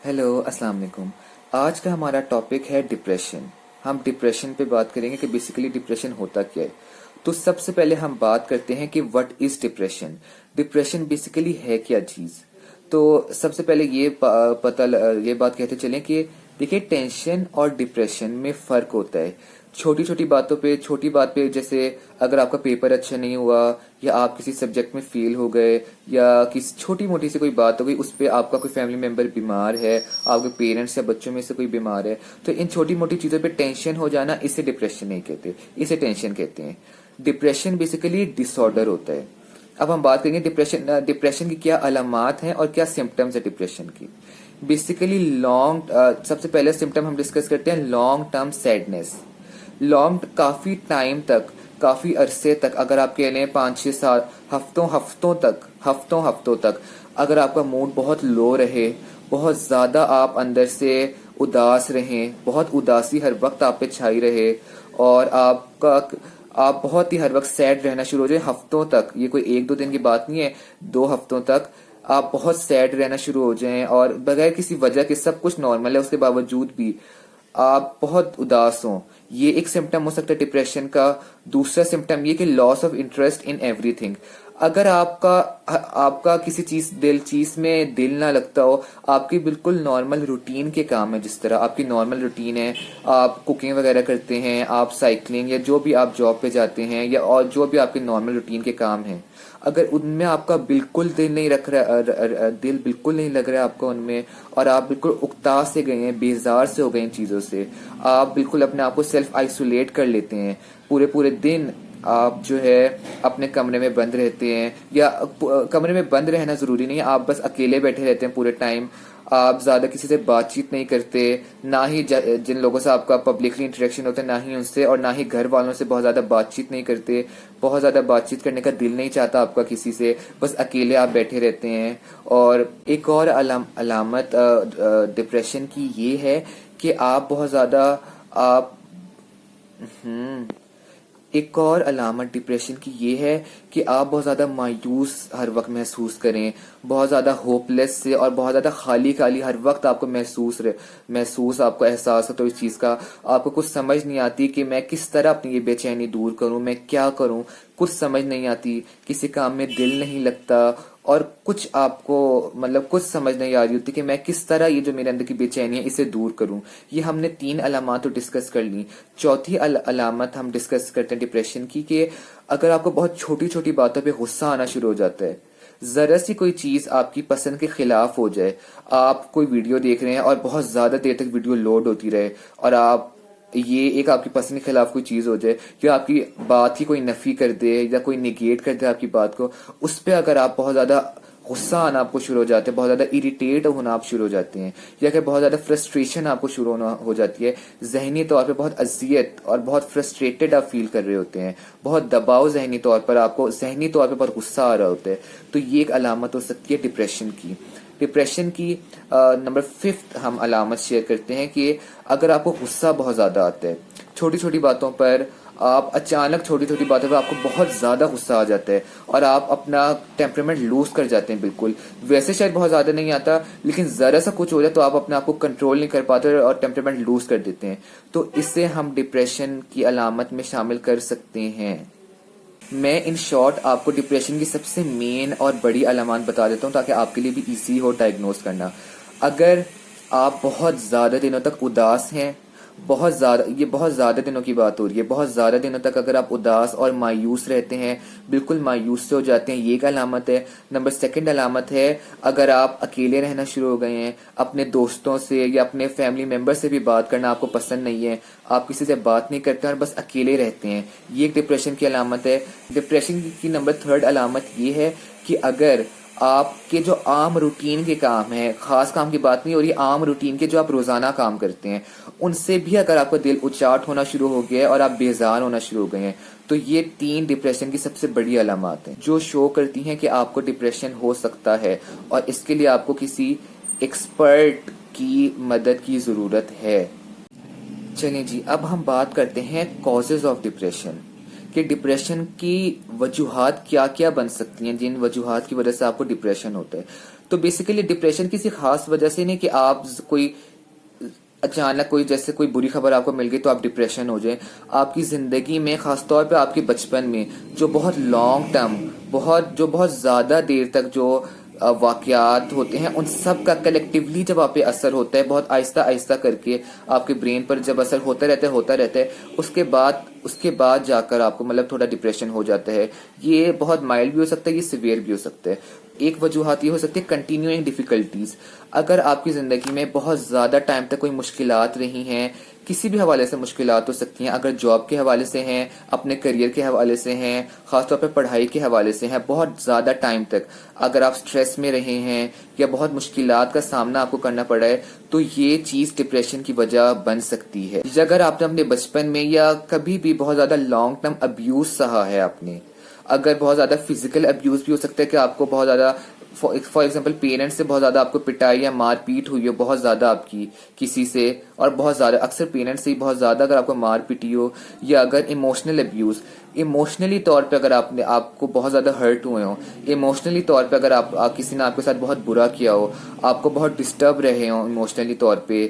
Hello अस्सलाम वालेकुम। आज का हमारा टॉपिक है डिप्रेशन। हम डिप्रेशन पे बात करेंगे कि बेसिकली डिप्रेशन होता क्या है। तो सबसे पहले हम बात करते हैं कि what is depression. Depression basically है क्या चीज। तो सबसे पहले ये बात कहते चलें कि देखिए, टेंशन और डिप्रेशन में फर्क होता है। छोटी बात पे, जैसे अगर आपका पेपर अच्छा नहीं हुआ या आप किसी सब्जेक्ट में फेल हो गए या किसी छोटी मोटी सी कोई बात हो गई, उस पे आपका कोई फैमिली मेंबर बीमार है, आपके पेरेंट्स या बच्चों में से कोई बीमार है, तो इन छोटी मोटी चीजों पे टेंशन हो जाना, इसे डिप्रेशन नहीं कहते, इसे टेंशन कहते हैं। डिप्रेशन बेसिकली डिसऑर्डर होता है। अब हम बात करेंगे डिप्रेशन की क्या अलामात हैं और क्या सिम्टम्स है डिप्रेशन की। बेसिकली सबसे पहले सिम्टम हम डिस्कस करते हैं लॉन्ग टर्म सैडनेस। काफी टाइम तक, काफी अरसे तक, अगर आप कह लें 5-6 साल, हफ्तों तक अगर आपका मूड बहुत लो रहे, बहुत ज्यादा आप अंदर से उदास रहें, बहुत उदासी हर वक्त आप पे छाई रहे और आप बहुत ही हर वक्त सैड रहना शुरू हो जाए हफ्तों तक, ये कोई 1-2 दिन की बात नहीं है, 2 हफ्तों तक आप बहुत सैड रहना शुरू हो जाएं और बगैर किसी वजह के, सब कुछ नॉर्मल है उसके बावजूद भी आप बहुत उदास हो, ये एक सिम्टम हो सकता है डिप्रेशन का। दूसरा सिम्टम ये कि loss of interest in everything. अगर आपका किसी चीज में दिल ना लगता हो, आपकी बिल्कुल नॉर्मल रूटीन के काम है, जिस तरह आपकी नॉर्मल रूटीन है, आप कुकिंग वगैरह करते हैं, आप साइकिलिंग या जो भी आप जॉब पे जाते हैं या और जो भी आपके नॉर्मल रूटीन के काम हैं, अगर उनमें आपका बिल्कुल दिल बिल्कुल नहीं लग रहा है आपको उनमें, और आप बिल्कुल उकता से गए हैं, बेजार से हो गए इन चीजों से, आप बिल्कुल अपने आप को सेल्फ आइसोलेट कर लेते हैं, पूरे पूरे दिन आप जो है अपने कमरे में बंद रहते हैं, या कमरे में बंद रहना जरूरी नहीं है, आप बस अकेले बैठे रहते हैं पूरे टाइम, आप ज्यादा किसी से बातचीत नहीं करते, ना ही जिन लोगों से आपका पब्लिकली इंटरेक्शन होता है ना ही उनसे, और ना ही घर वालों से बहुत ज्यादा बातचीत नहीं करते, बहुत ज्यादा बातचीत करने का दिल नहीं चाहता आपका किसी से, बस अकेले आप बैठे रहते हैं। और एक और अलामत डिप्रेशन की ये है कि आप बहुत ज्यादा आप एक और अलामत डिप्रेशन की ये है कि आप बहुत ज्यादा मायूस हर वक्त महसूस करें, बहुत ज्यादा होपलेस से और बहुत ज्यादा खाली खाली हर वक्त आपको महसूस आपको एहसास हो, तो इस चीज का आपको कुछ समझ नहीं आती कि मैं किस तरह अपनी ये बेचैनी दूर करूं, मैं क्या करूं, कुछ समझ नहीं आती, किसी काम में दिल नहीं लगता, और कुछ आपको मतलब कुछ समझ नहीं आ रही होती कि मैं किस तरह ये जो मेरे अंदर की बेचैनी है इसे दूर करूं। ये हमने 3 अलामत तो डिस्कस कर ली। चौथी अलामत हम डिस्कस करते हैं डिप्रेशन की कि अगर आपको बहुत छोटी छोटी बातों पे गुस्सा आना शुरू हो जाता है, जरा सी कोई चीज आपकी पसंद के खिलाफ हो जाए, आप कोई वीडियो देख रहे हैं और बहुत ज्यादा देर तक वीडियो लोड होती रहे और ये एक आपकी पसंद के खिलाफ कोई चीज हो जाए, या आपकी बात ही कोई नफी कर दे या कोई निगेट कर दे आपकी बात को, उस पर अगर आप बहुत ज्यादा गुस्सा आना आपको शुरू हो जाते हैं, बहुत ज्यादा इरिटेट होना आप शुरू हो जाते हैं, या कि बहुत ज्यादा फ्रस्ट्रेशन आपको शुरू होना हो जाती है, जहनी तौर पे बहुत अजियत और बहुत फ्रस्ट्रेटेड आप फील कर रहे होते हैं, बहुत दबाव जहनी तौर पर, आपको जहनी तौर पे बहुत गुस्सा आ रहा होता है, तो ये एक अलामत हो सकती है डिप्रेशन की। डिप्रेशन की नंबर 5 हम अलामत शेयर करते हैं कि अगर आपको गुस्सा बहुत ज्यादा आता है, छोटी छोटी बातों पर आप अचानक, छोटी छोटी बातों पर आपको बहुत ज्यादा गुस्सा आ जाता है और आप अपना टेम्परामेंट लूज कर जाते हैं बिल्कुल। वैसे शायद बहुत ज्यादा नहीं आता, लेकिन जरा सा कुछ हो जाए तो आप अपने आप को कंट्रोल नहीं कर पाते और टेम्परामेंट लूज कर देते हैं, तो इससे हम डिप्रेशन की अलामत में शामिल कर सकते हैं। मैं इन शॉर्ट आपको डिप्रेशन की सबसे मेन और बड़ी अलामत बता देता हूँ ताकि आपके लिए भी इजी हो डायग्नोस करना। अगर आप बहुत ज्यादा दिनों तक उदास हैं, ये बहुत ज्यादा दिनों की बात हो रही है, बहुत ज्यादा दिनों तक अगर आप उदास और मायूस रहते हैं, बिल्कुल मायूस से हो जाते हैं, ये एक अलामत है। नंबर 2 अलामत है अगर आप अकेले रहना शुरू हो गए हैं, अपने दोस्तों से या अपने फैमिली मेंबर से भी बात करना आपको पसंद नहीं है, आप किसी से बात नहीं करते और बस अकेले रहते हैं, ये एक डिप्रेशन की अलामत है। डिप्रेशन की नंबर 3 अलामत ये है कि अगर आपके जो आम रूटीन के काम है, खास काम की बात नहीं हो रही, आम रूटीन के जो आप रोजाना काम करते हैं, उनसे भी अगर आपका दिल उचाट होना शुरू हो गया है और आप बेजार होना शुरू हो गए हैं, तो ये 3 डिप्रेशन की सबसे बड़ी अलामत हैं जो शो करती हैं कि आपको डिप्रेशन हो सकता है, और इसके लिए आपको किसी एक्सपर्ट की मदद की जरूरत है। चलिए जी, अब हम बात करते हैं कॉजेज ऑफ डिप्रेशन, कि डिप्रेशन की वजूहात क्या क्या बन सकती हैं, जिन वजूहात की वजह से आपको डिप्रेशन होता है। तो बेसिकली डिप्रेशन किसी खास वजह से नहीं कि आप कोई अचानक कोई जैसे कोई बुरी खबर आपको मिल गई तो आप डिप्रेशन हो जाए। आपकी जिंदगी में, खासतौर पे आपके बचपन में, जो बहुत लॉन्ग टर्म, बहुत ज्यादा देर तक जो वाकयात होते हैं, उन सब का कलेक्टिवली जब आप पे असर होता है, बहुत आहिस्ता आहिस्ता करके आपके ब्रेन पर जब असर होता रहता है, उसके बाद जाकर आपको मतलब थोड़ा डिप्रेशन हो जाता है। ये बहुत माइल्ड भी हो सकता है, ये सिवियर भी हो सकता है। एक वजूहत ये हो सकती है कंटिन्यूइंग डिफिकल्टीज। अगर आपकी जिंदगी में बहुत ज्यादा टाइम तक कोई मुश्किलात रही हैं, किसी भी हवाले से मुश्किलात हो सकती हैं, अगर जॉब के हवाले से हैं, अपने करियर के हवाले से हैं, खासतौर पर पढ़ाई के हवाले से हैं, बहुत ज्यादा टाइम तक अगर आप स्ट्रेस में रहे हैं या बहुत मुश्किलात का सामना आपको करना पड़ा है, तो ये चीज डिप्रेशन की वजह बन सकती है। अगर आपने अपने बचपन में या कभी भी बहुत ज्यादा लॉन्ग टर्म अब्यूज सहा है आपने, अगर बहुत ज्यादा फिजिकल अब्यूज भी हो सकता है कि आपको बहुत ज्यादा फॉर एग्जाम्पल पेरेंट्स से बहुत ज्यादा आपको पिटाई या मारपीट हुई हो बहुत ज्यादा आपकी किसी से, और बहुत ज्यादा अक्सर पेरेंट्स से ही बहुत ज्यादा अगर आपको मार पीटी हो, या अगर इमोशनल अब्यूज, इमोशनली तौर पे अगर आपको बहुत ज्यादा हर्ट हुए हो, इमोशनली तौर पे अगर आप किसी ने आपके साथ बहुत बुरा किया हो, आपको बहुत डिस्टर्ब रहे हो इमोशनली तौर पे,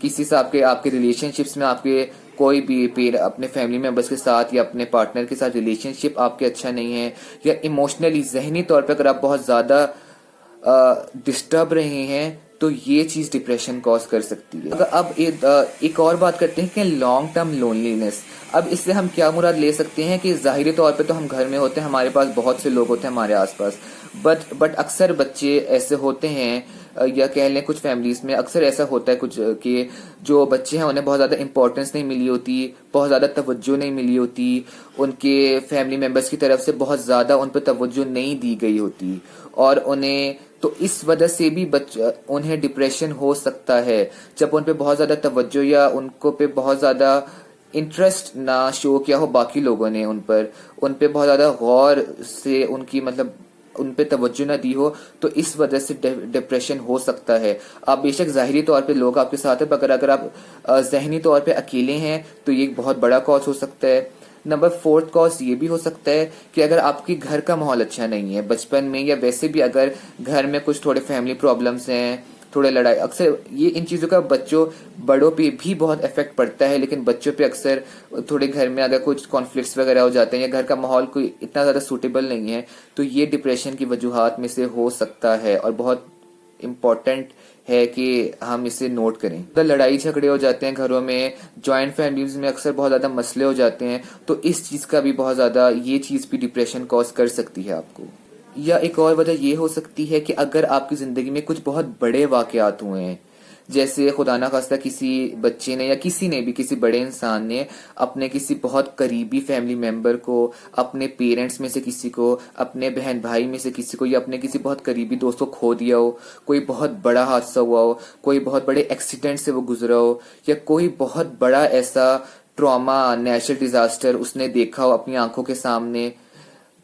किसी से आपके रिलेशनशिप्स में आपके कोई भी अपने फैमिली मेंबर्स के साथ या अपने पार्टनर के साथ रिलेशनशिप आपके अच्छा नहीं है, या इमोशनली जहनी तौर पे अगर आप बहुत ज्यादा डिस्टर्ब रहे हैं, तो ये चीज डिप्रेशन कॉज कर सकती है। अब एक और बात करते हैं कि लॉन्ग टर्म लोनलीनेस। अब इससे हम क्या मुराद ले सकते हैं कि जाहिरी तौर पे तो हम घर में होते हैं, हमारे पास बहुत से लोग होते हैं हमारे आसपास, बट अक्सर बच्चे ऐसे होते हैं, या कह लें कुछ फैमिलीज में अक्सर ऐसा होता है कुछ कि जो बच्चे हैं उन्हें बहुत ज्यादा इंपॉर्टेंस नहीं मिली होती, बहुत ज्यादा तवज्जो नहीं मिली होती, उनके फैमिली मेंबर्स की तरफ से बहुत ज्यादा उन पर तवज्जो नहीं दी गई होती, और तो इस वजह से भी उन्हें डिप्रेशन हो सकता है जब उन पे बहुत ज्यादा तवज्जो या उनको पे बहुत ज्यादा इंटरेस्ट ना शो किया हो बाकी लोगों ने उन पे बहुत ज्यादा गौर से उनकी मतलब उन पे तवज्जो ना दी हो, तो इस वजह से डिप्रेशन हो सकता है। आप बेशक जाहिरी तौर पे लोग आपके साथ है, पर अगर आप जहनी तौर पे अकेले हैं तो ये एक बहुत बड़ा कॉज हो सकता है। नंबर 4 कॉज ये भी हो सकता है कि अगर आपके घर का माहौल अच्छा नहीं है बचपन में, या वैसे भी अगर घर में कुछ थोड़े फैमिली प्रॉब्लम्स हैं, थोड़े लड़ाई, अक्सर ये इन चीजों का बड़ों पे भी बहुत इफेक्ट पड़ता है, लेकिन बच्चों पे अक्सर थोड़े घर में अगर कुछ कॉन्फ्लिक्ट्स वगैरह हो जाते हैं या घर का माहौल कोई इतना ज्यादा सूटेबल नहीं है, तो ये डिप्रेशन की वजूहात में से हो सकता है, और बहुत इम्पोर्टेंट है कि हम इसे नोट करें। तो लड़ाई झगड़े हो जाते हैं घरों में, जॉइंट फैमिलीज में अक्सर बहुत ज्यादा मसले हो जाते हैं, तो इस चीज का भी बहुत ज्यादा, ये चीज भी डिप्रेशन कॉज कर सकती है आपको। या एक और वजह ये हो सकती है कि अगर आपकी जिंदगी में कुछ बहुत बड़े वाकयात हुए हैं, जैसे खुदा ना खास्ता किसी बच्चे ने या किसी ने भी, किसी बड़े इंसान ने अपने किसी बहुत करीबी फैमिली मेंबर को, अपने पेरेंट्स में से किसी को, अपने बहन भाई में से किसी को, या अपने किसी बहुत करीबी दोस्त को खो दिया हो, कोई बहुत बड़ा हादसा हुआ हो, कोई बहुत बड़े एक्सीडेंट से वो गुजरा हो, या कोई बहुत बड़ा ऐसा ट्रॉमा, नेचुरल डिजास्टर उसने देखा हो अपनी आंखों के सामने,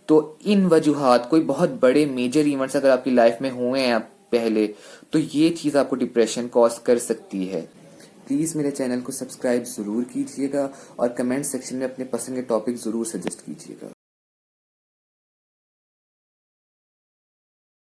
तो इन वजूहात, कोई बहुत बड़े मेजर इवेंट्स अगर आपकी लाइफ में हुए हैं पहले, तो ये चीज आपको डिप्रेशन कॉज कर सकती है। प्लीज मेरे चैनल को सब्सक्राइब जरूर कीजिएगा और कमेंट सेक्शन में अपने पसंद के टॉपिक जरूर सजेस्ट कीजिएगा।